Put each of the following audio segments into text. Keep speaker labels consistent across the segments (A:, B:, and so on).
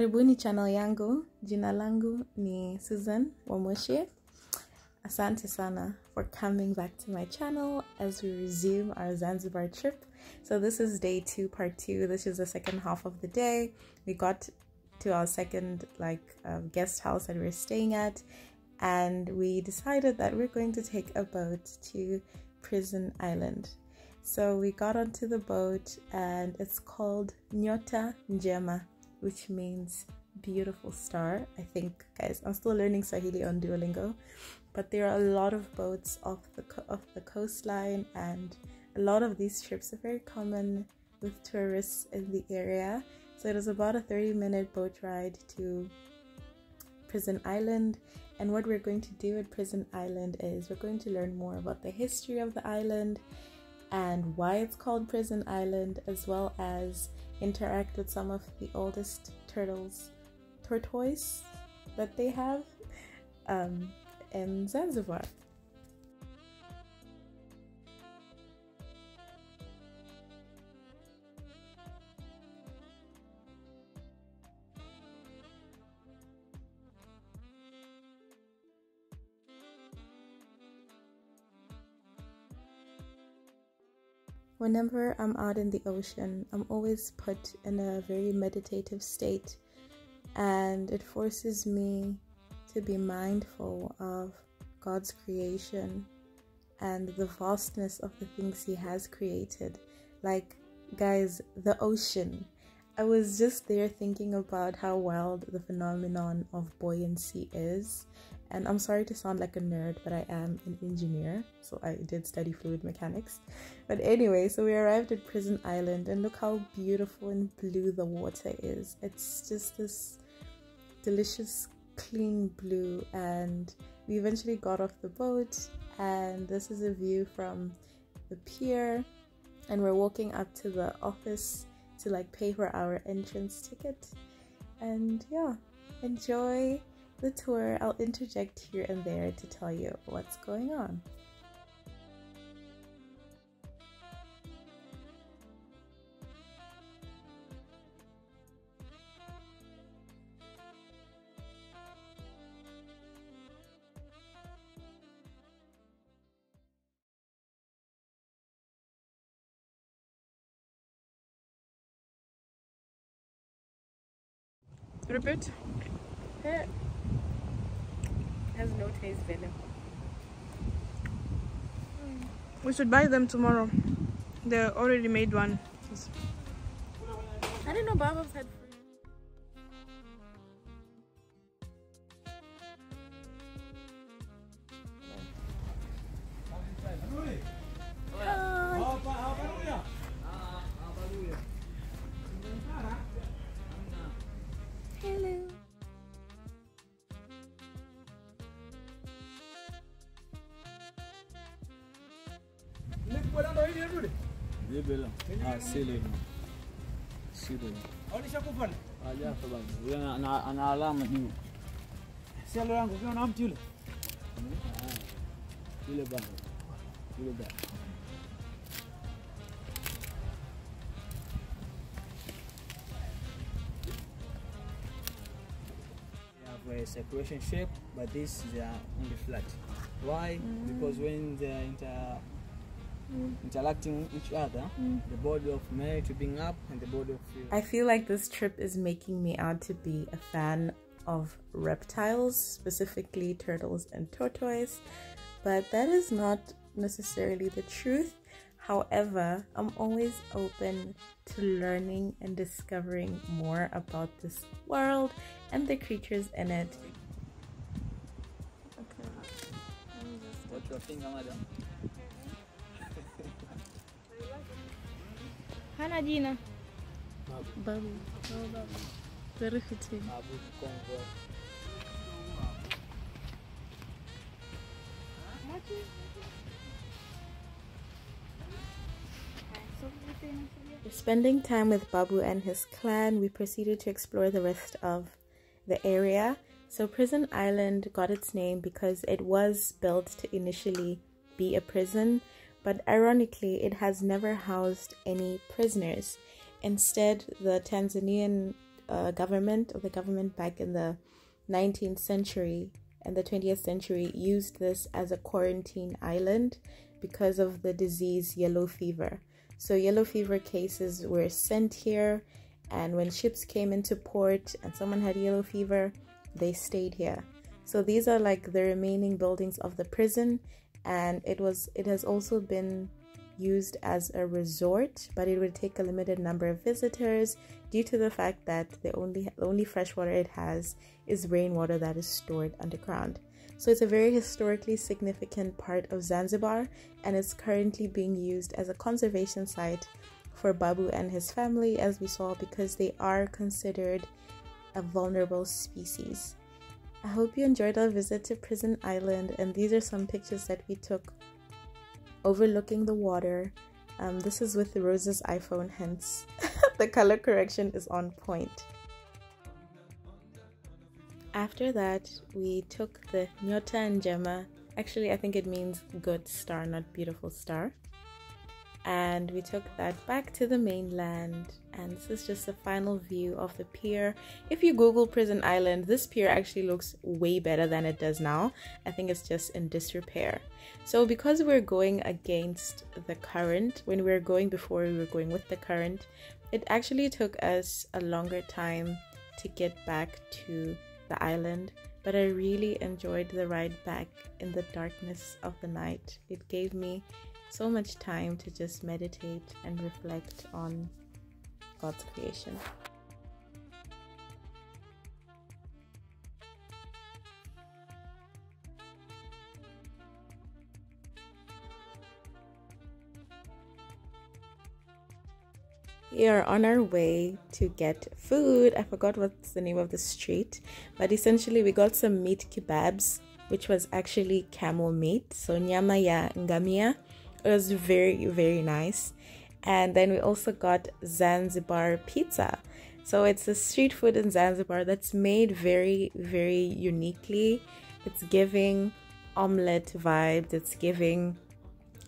A: Karibuni channel yangu, jina langu ni Susan Wamoshe. Asante sana for coming back to my channel as we resume our Zanzibar trip. So this is day 2, part 2. This is the second half of the day. We got to our second guest house that we're staying at, and we decided that we're going to take a boat to Prison Island. So we got onto the boat and it's called Nyota Njema, which means beautiful star. I think, guys, I'm still learning Swahili on Duolingo, but there are a lot of boats off the coastline, and a lot of these trips are very common with tourists in the area. So it was about a 30-minute boat ride to Prison Island, and what we're going to do at Prison Island is we're going to learn more about the history of the island and why it's called Prison Island, as well as interact with some of the oldest tortoises that they have in Zanzibar. Whenever I'm out in the ocean, I'm always put in a very meditative state, and it forces me to be mindful of God's creation and the vastness of the things He has created. Like, guys, the ocean. I was just there thinking about how wild the phenomenon of buoyancy is. And I'm sorry to sound like a nerd, but I am an engineer, so I did study fluid mechanics. But anyway, so we arrived at Prison Island, and look how beautiful and blue the water is. It's just this delicious, clean blue, and we eventually got off the boat, and this is a view from the pier, and we're walking up to the office to pay for our entrance ticket. And yeah, enjoy the tour. I'll interject here and there to tell you what's going on.
B: Repeat. It has no taste value. We should buy them tomorrow. They already made one. I didn't know Bubbles had free.
A: Hello.
C: Ana alama juu.
D: Selo yangu ukiona mtu yule.
C: Yule bana. Yule bana. They have a separation shape, but this they are only flat. Why? Because when they are interacting with each other, the body of male to being up and the body of female.
A: I feel like this trip is making me out to be a fan of reptiles, specifically turtles and tortoise, but that is not necessarily the truth. However, I'm always open to learning and discovering more about this world and the creatures in it.
B: Okay.
C: What's your finger, madam?
B: Hana jina.
A: Babu.
B: Oh, Babu. Very fitting.
C: Abu Congo.
A: Spending time with Babu and his clan, we proceeded to explore the rest of the area. So Prison Island got its name because it was built to initially be a prison, but ironically it has never housed any prisoners. Instead, the Tanzanian government, or the government back in the 19th century and the 20th century used this as a quarantine island because of the disease yellow fever. So yellow fever cases were sent here, and when ships came into port and someone had yellow fever, they stayed here. So these are like the remaining buildings of the prison, and it has also been used as a resort, but it would take a limited number of visitors due to the fact that the only fresh water it has is rainwater that is stored underground. So it's a very historically significant part of Zanzibar, and it's currently being used as a conservation site for Babu and his family, as we saw, because they are considered a vulnerable species. I hope you enjoyed our visit to Prison Island, and these are some pictures that we took overlooking the water. This is with Rose's iPhone, hence the color correction is on point. After that, we took the Nyota and Njema. Actually, I think it means good star, not beautiful star. And we took that back to the mainland, and this is just a final view of the pier. If you Google Prison Island, this pier actually looks way better than it does now. I think it's just in disrepair. So because we're going against the current, when we were going before, we were going with the current, it actually took us a longer time to get back to the island, but I really enjoyed the ride back in the darkness of the night. It gave me so much time to just meditate and reflect on God's creation. We are on our way to get food. I forgot what's the name of the street, but essentially we got some meat kebabs, which was actually camel meat, so nyama ya ngamia. It was very, very nice. And then we also got Zanzibar pizza. So it's a street food in Zanzibar that's made very, very uniquely. It's giving omelette vibes. It's giving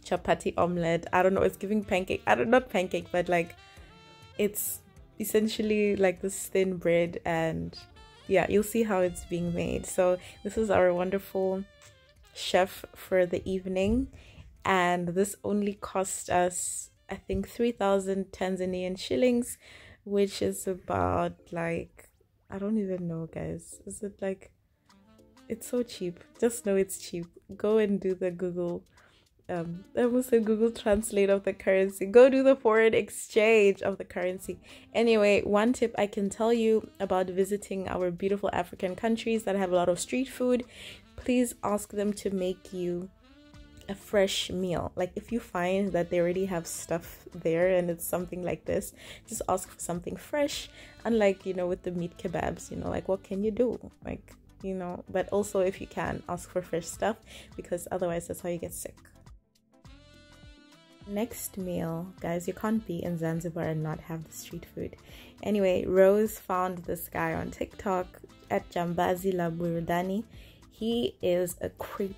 A: chapati omelette. I don't know. It's giving pancake. Not pancake, but like it's essentially like this thin bread, and yeah, you'll see how it's being made. So this is our wonderful chef for the evening. And this only cost us, I think, 3,000 Tanzanian shillings, which is about like, I don't even know, guys. Is it like, it's so cheap. Just know it's cheap. Go and do the Google, I almost said Google Translate of the currency. Go do the foreign exchange of the currency. Anyway, one tip I can tell you about visiting our beautiful African countries that have a lot of street food, please ask them to make you a fresh meal. Like if you find that they already have stuff there and it's something like this, just ask for something fresh. Unlike, you know, with the meat kebabs, you know, like what can you do? Like, you know, but also if you can, ask for fresh stuff, because otherwise that's how you get sick. Next meal, guys, you can't be in Zanzibar and not have the street food. Anyway, Rose found this guy on TikTok at Jambazi La Forodhani. He is a crepe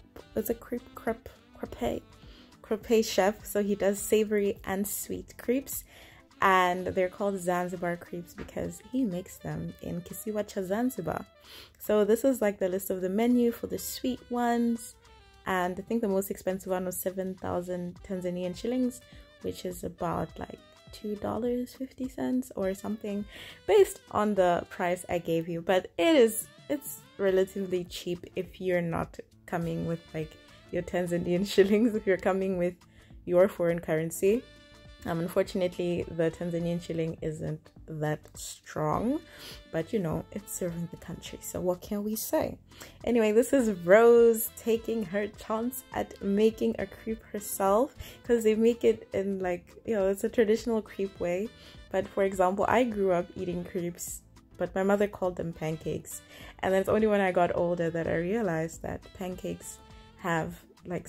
A: chef, so he does savory and sweet crepes, and they're called Zanzibar crepes because he makes them in Kisiwa cha Zanzibar. So this is like the list of the menu for the sweet ones, and I think the most expensive one was 7,000 Tanzanian shillings, which is about like $2.50 or something based on the price I gave you. But it's relatively cheap if you're not coming with like your Tanzanian shillings, if you're coming with your foreign currency. Unfortunately, the Tanzanian shilling isn't that strong, but you know, it's serving the country, so what can we say? Anyway, this is Rose taking her chance at making a crepe herself, because they make it in like, you know, it's a traditional crepe way. But for example, I grew up eating crepes, but my mother called them pancakes, and then it's only when I got older that I realized that pancakes have like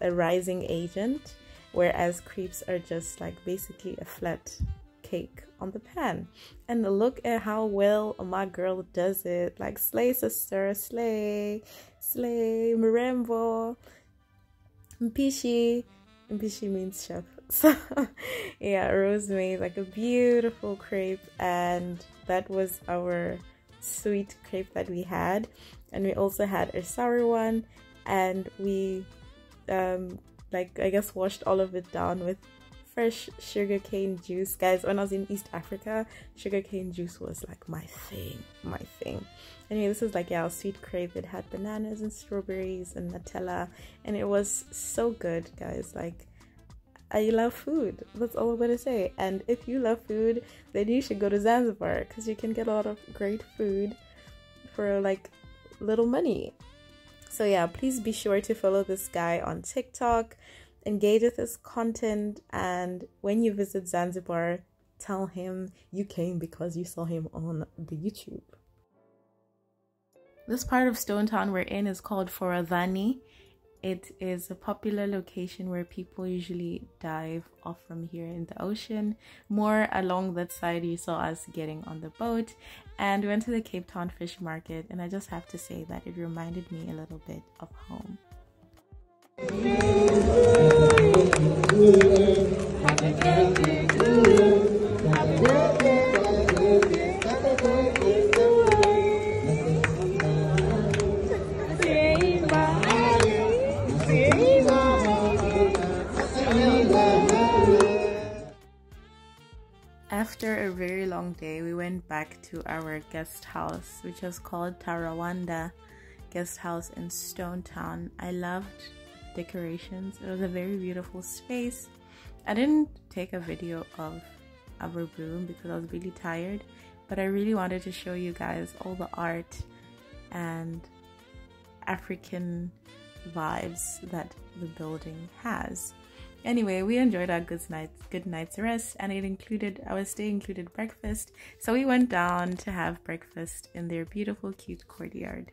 A: a rising agent, whereas crepes are just like basically a flat cake on the pan. And look at how well my girl does it. Like, slay sister, slay, slay, Marembo, Mpishi. Mpishi means chef. So yeah, Rose made like a beautiful crepe, and that was our sweet crepe that we had. And we also had a sour one, and we like I guess washed all of it down with fresh sugarcane juice. Guys, when I was in East Africa, sugarcane juice was like my thing. Anyway, this is like, yeah, a sweet crepe. It had bananas and strawberries and Nutella, and it was so good, guys. Like, I love food. That's all I'm gonna say. And if you love food, then you should go to Zanzibar, because you can get a lot of great food for like little money. So yeah, please be sure to follow this guy on TikTok, engage with his content, and when you visit Zanzibar, tell him you came because you saw him on the YouTube. This part of Stone Town we're in is called Forodhani. It is a popular location where people usually dive off from here in the ocean. More along that side, you saw us getting on the boat, and we went to the Cape Town fish market, and I just have to say that it reminded me a little bit of home. After a very long day, we went back to our guest house, which was called Tarawanda Guest House in Stone Town. I loved decorations. It was a very beautiful space. I didn't take a video of our room because I was really tired, but I really wanted to show you guys all the art and African vibes that the building has. Anyway, we enjoyed our good night's rest, and our stay included breakfast, so we went down to have breakfast in their beautiful, cute courtyard.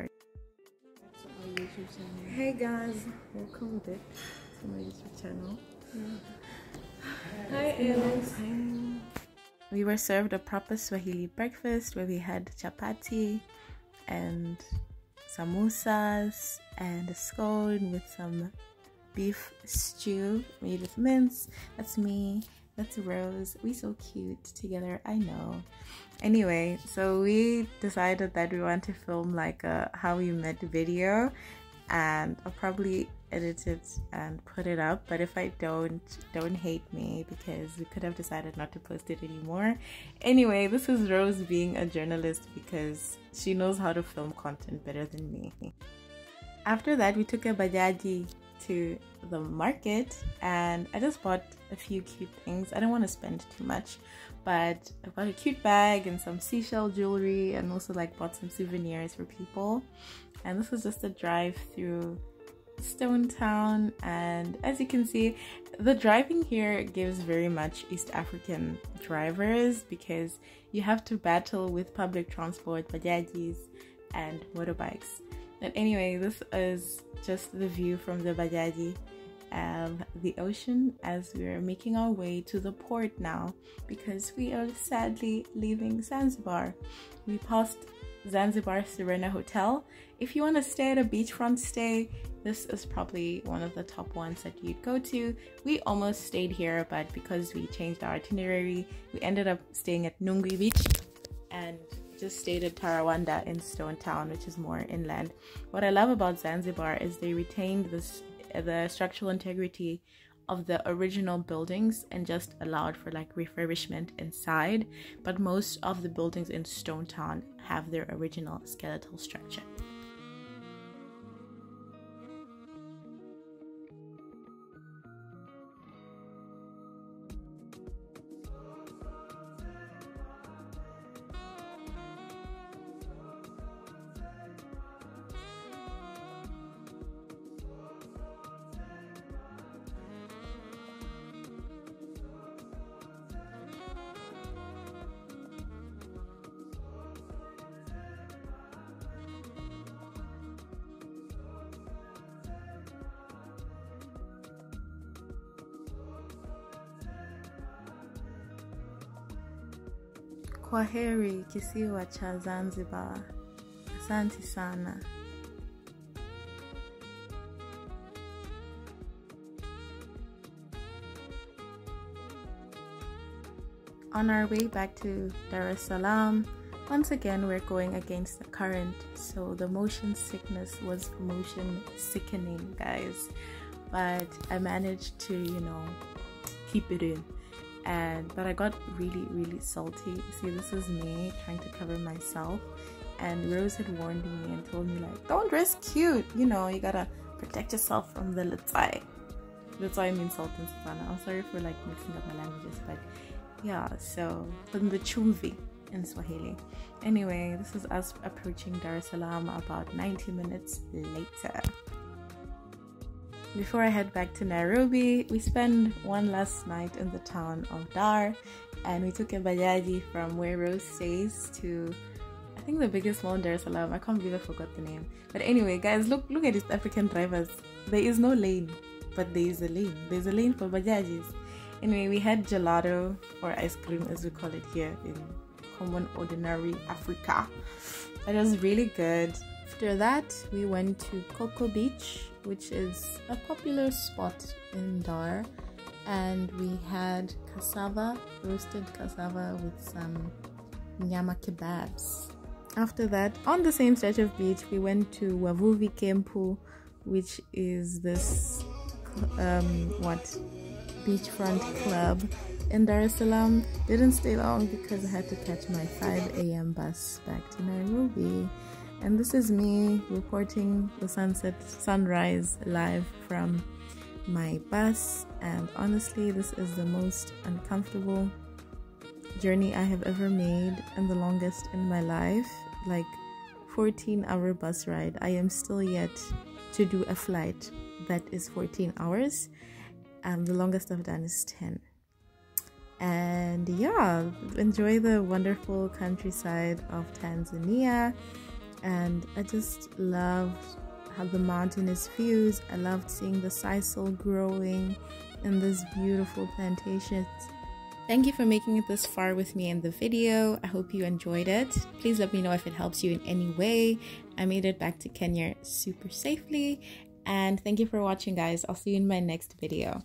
A: Hey guys, welcome back to my YouTube channel. Hi Alice. We were served a proper Swahili breakfast where we had chapati and samosas and a scone with some beef stew made with mince. That's me, that's Rose. We so cute together, I know. Anyway, so we decided that we want to film like a how we met video, and I'll probably edit it and put it up, but if I don't hate me, because we could have decided not to post it anymore. Anyway, this is Rose being a journalist because she knows how to film content better than me. After that, we took a bajaji to the market, and I just bought a few cute things. I don't want to spend too much, but I bought a cute bag and some seashell jewelry, and also like bought some souvenirs for people. And this was just a drive through Stone Town, and as you can see, the driving here gives very much East African drivers, because you have to battle with public transport, bajajis and motorbikes. And anyway, this is just the view from the bajaji of the ocean as we are making our way to the port now, because we are sadly leaving Zanzibar. We passed Zanzibar Serena Hotel. If you want to stay at a beachfront stay, this is probably one of the top ones that you'd go to. We almost stayed here, but because we changed our itinerary, we ended up staying at Nungwi Beach and just stayed at Tarawanda in Stone Town, which is more inland. What I love about Zanzibar is they retained the structural integrity of the original buildings and just allowed for like refurbishment inside, but most of the buildings in Stone Town have their original skeletal structure. Kwaheri kisiwa cha Zanzibar. Asante sana. On our way back to Dar es Salaam, once again we're going against the current, so the motion sickness was motion sickening, guys, but I managed to, you know, keep it in. But I got really salty. See, this is me trying to cover myself, and Rose had warned me and told me, like, don't dress cute, you know, you gotta protect yourself from the litsai. Litsai means salt in Savannah. I'm sorry for like mixing up my languages, but yeah, so from the chumvi in Swahili. Anyway, this is us approaching Dar es Salaam about 90 minutes later. Before I head back to Nairobi, we spend one last night in the town of Dar, and we took a bajaji from where Rose stays to, I think, the biggest mall in Dar es Salaam. I can't believe I forgot the name. But anyway, guys, look at these African drivers. There is no lane, but there is a lane. There's a lane for bajajis. Anyway, we had gelato, or ice cream as we call it here in common ordinary Africa. It was really good. After that, we went to Coco Beach, which is a popular spot in Dar, and we had cassava, roasted cassava with some nyama kebabs. After that, on the same stretch of beach, we went to Wavuvi Kempu, which is this beachfront club in Dar es Salaam. Didn't stay long because I had to catch my 5 a.m. bus back to Nairobi. And this is me reporting the sunrise live from my bus. And honestly, this is the most uncomfortable journey I have ever made and the longest in my life. Like 14-hour bus ride. I am still yet to do a flight that is 14 hours. The longest I've done is 10. And yeah, enjoy the wonderful countryside of Tanzania. And I just loved how the mountainous views. I loved seeing the sisal growing in this beautiful plantations. Thank you for making it this far with me in the video. I hope you enjoyed it. Please let me know if it helps you in any way. I made it back to Kenya super safely. And thank you for watching, guys. I'll see you in my next video.